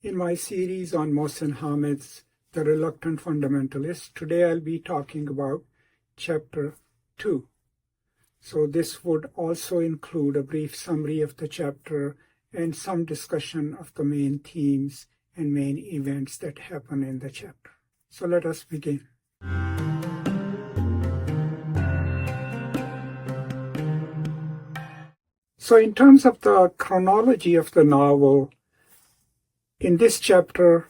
In my series on Mohsen Hamid's The Reluctant Fundamentalist, today I'll be talking about Chapter 2. So this would also include a brief summary of the chapter and some discussion of the main themes and main events that happen in the chapter. So let us begin. So in terms of the chronology of the novel, in this chapter,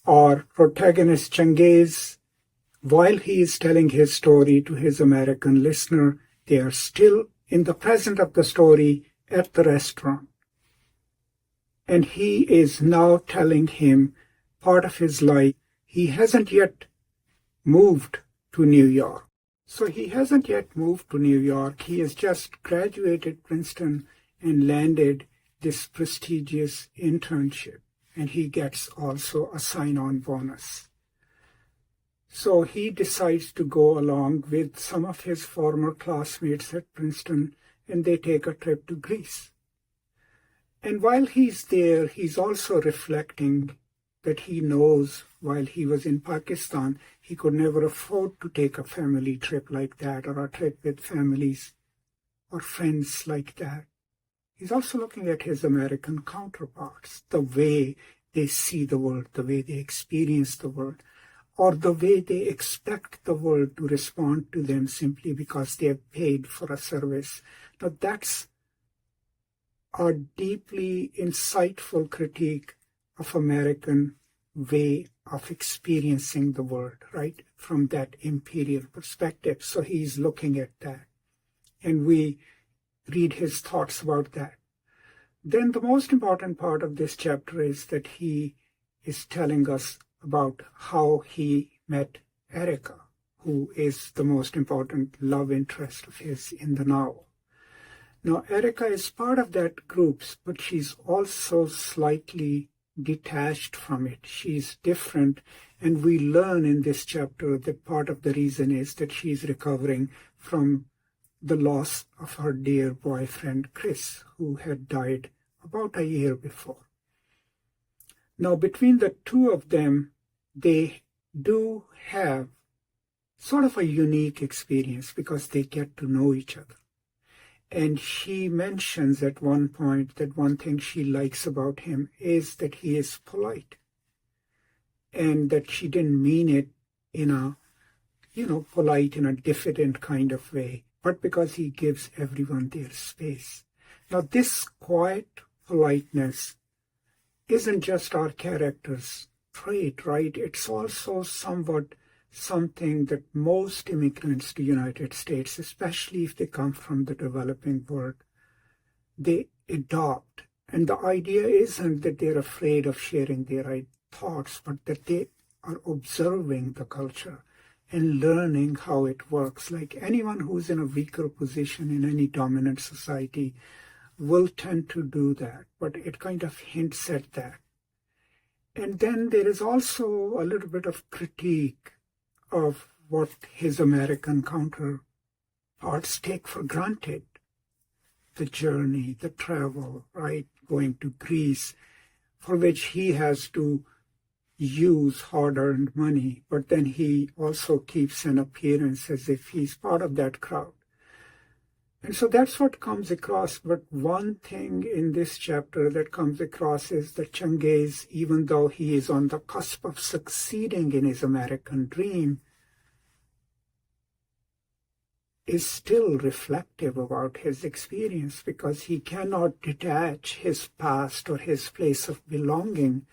our protagonist Changez, while he is telling his story to his American listener, they are still in the present of the story at the restaurant. And he is now telling him part of his life. He hasn't yet moved to New York. So he hasn't yet moved to New York. He has just graduated Princeton and landed this prestigious internship. And he gets also a sign-on bonus. So he decides to go along with some of his former classmates at Princeton, and they take a trip to Greece. And while he's there, he's also reflecting that he knows while he was in Pakistan, he could never afford to take a family trip like that or a trip with families or friends like that. He's also looking at his American counterparts, the way they see the world, the way they experience the world, or the way they expect the world to respond to them simply because they have paid for a service. Now that's a deeply insightful critique of American way of experiencing the world, right, from that imperial perspective. So he's looking at that, and we read his thoughts about that. Then the most important part of this chapter is that he is telling us about how he met Erica, who is the most important love interest of his in the novel. Now, Erica is part of that group, but she's also slightly detached from it. She's different, and we learn in this chapter that part of the reason is that she's recovering from the loss of her dear boyfriend, Chris, who had died about a year before. Now, between the two of them, they do have sort of a unique experience because they get to know each other. And she mentions at one point that one thing she likes about him is that he is polite, and that she didn't mean it in a, polite in a diffident kind of way, but because he gives everyone their space. Now, this quiet politeness isn't just our character's trait, right? It's also somewhat something that most immigrants to the United States, especially if they come from the developing world, they adopt. And the idea isn't that they're afraid of sharing their thoughts, but that they are observing the culture and learning how it works. Like anyone who's in a weaker position in any dominant society will tend to do that, but it kind of hints at that. And then there is also a little bit of critique of what his American counterparts take for granted. The journey, the travel, right, going to Greece, for which he has to use hard-earned money, but then he also keeps an appearance as if he's part of that crowd. And so that's what comes across. But one thing in this chapter that comes across is that Changez, even though he is on the cusp of succeeding in his American dream, is still reflective about his experience because he cannot detach his past or his place of belonging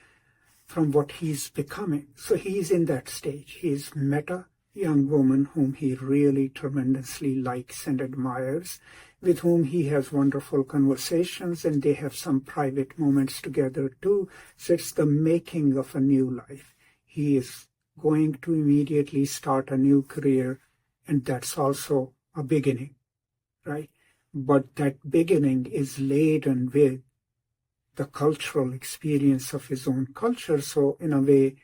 from what he's becoming. So he's in that stage. He's met a young woman whom he really tremendously likes and admires, with whom he has wonderful conversations, and they have some private moments together too. So it's the making of a new life. He is going to immediately start a new career, and that's also a beginning, right? But that beginning is laden with the cultural experience of his own culture. So in a way,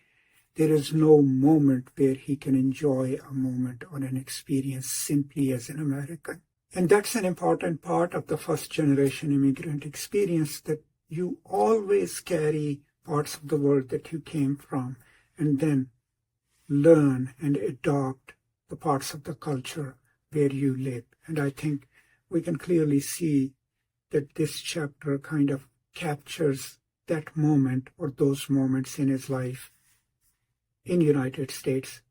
there is no moment where he can enjoy a moment or an experience simply as an American. And that's an important part of the first generation immigrant experience, that you always carry parts of the world that you came from, and then learn and adopt the parts of the culture where you live. And I think we can clearly see that this chapter kind of captures that moment or those moments in his life in the United States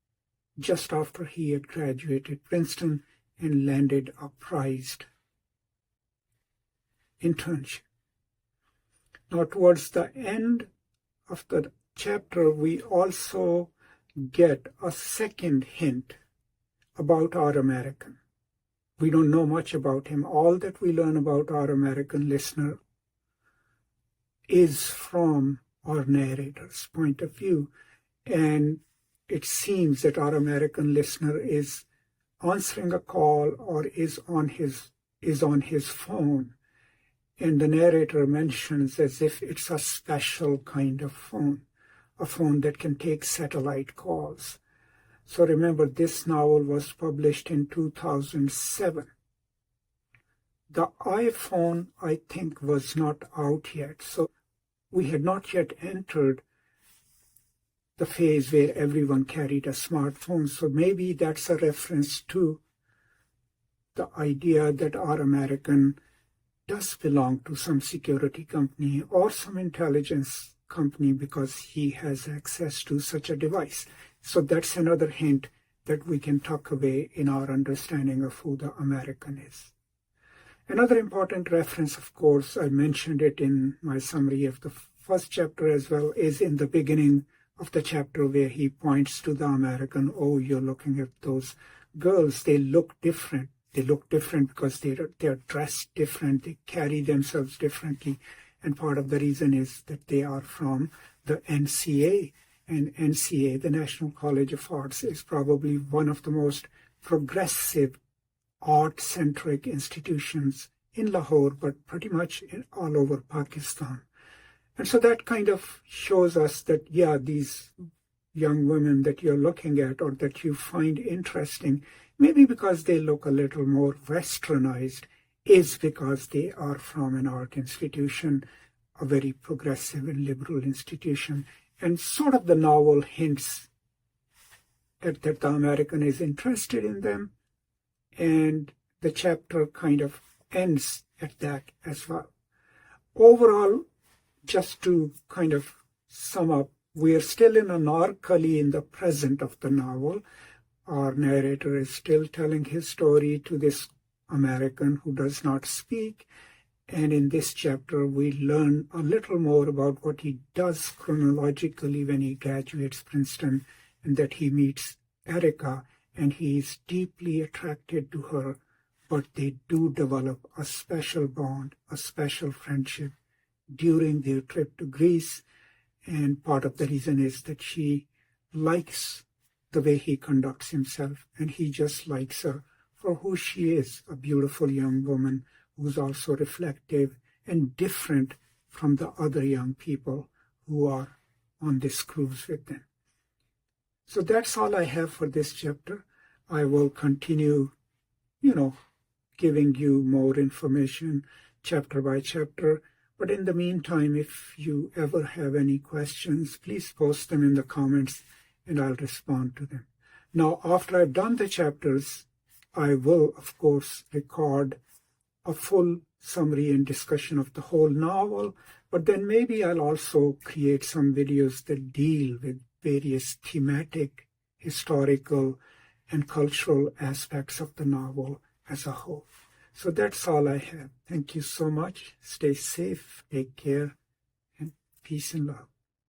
just after he had graduated Princeton and landed a prized internship. Now, towards the end of the chapter, we also get a second hint about our American. We don't know much about him. All that we learn about our American listener is from our narrator's point of view. And it seems that our American listener is answering a call or is on his phone. And the narrator mentions as if it's a special kind of phone, a phone that can take satellite calls. So remember, this novel was published in 2007. The iPhone, I think, was not out yet. So we had not yet entered the phase where everyone carried a smartphone. So maybe that's a reference to the idea that our American does belong to some security company or some intelligence company because he has access to such a device. So that's another hint that we can tuck away in our understanding of who the American is. Another important reference, of course, I mentioned it in my summary of the first chapter as well, is in the beginning of the chapter where he points to the American. Oh, you're looking at those girls. They look different. They look different because they're dressed different. They carry themselves differently. And part of the reason is that they are from the NCA. And NCA, the National College of Arts, is probably one of the most progressive art-centric institutions in Lahore, but pretty much all over Pakistan. And so that kind of shows us that, yeah, these young women that you're looking at or that you find interesting, maybe because they look a little more westernized, is because they are from an art institution, a very progressive and liberal institution. And sort of the novel hints at that the American is interested in them, and the chapter kind of ends at that as well. Overall, just to kind of sum up, we are still in anarchally in the present of the novel. Our narrator is still telling his story to this American who does not speak. And in this chapter, we learn a little more about what he does chronologically when he graduates Princeton, and that he meets Erica, and he is deeply attracted to her, but they do develop a special bond, a special friendship during their trip to Greece. And part of the reason is that she likes the way he conducts himself, and he just likes her for who she is, a beautiful young woman who's also reflective and different from the other young people who are on this cruise with them. So that's all I have for this chapter. I will continue, giving you more information chapter by chapter. But in the meantime, if you ever have any questions, please post them in the comments and I'll respond to them. Now, after I've done the chapters, I will, of course, record a full summary and discussion of the whole novel, but then maybe I'll also create some videos that deal with various thematic, historical, and cultural aspects of the novel as a whole. So that's all I have. Thank you so much. Stay safe, take care, and peace and love.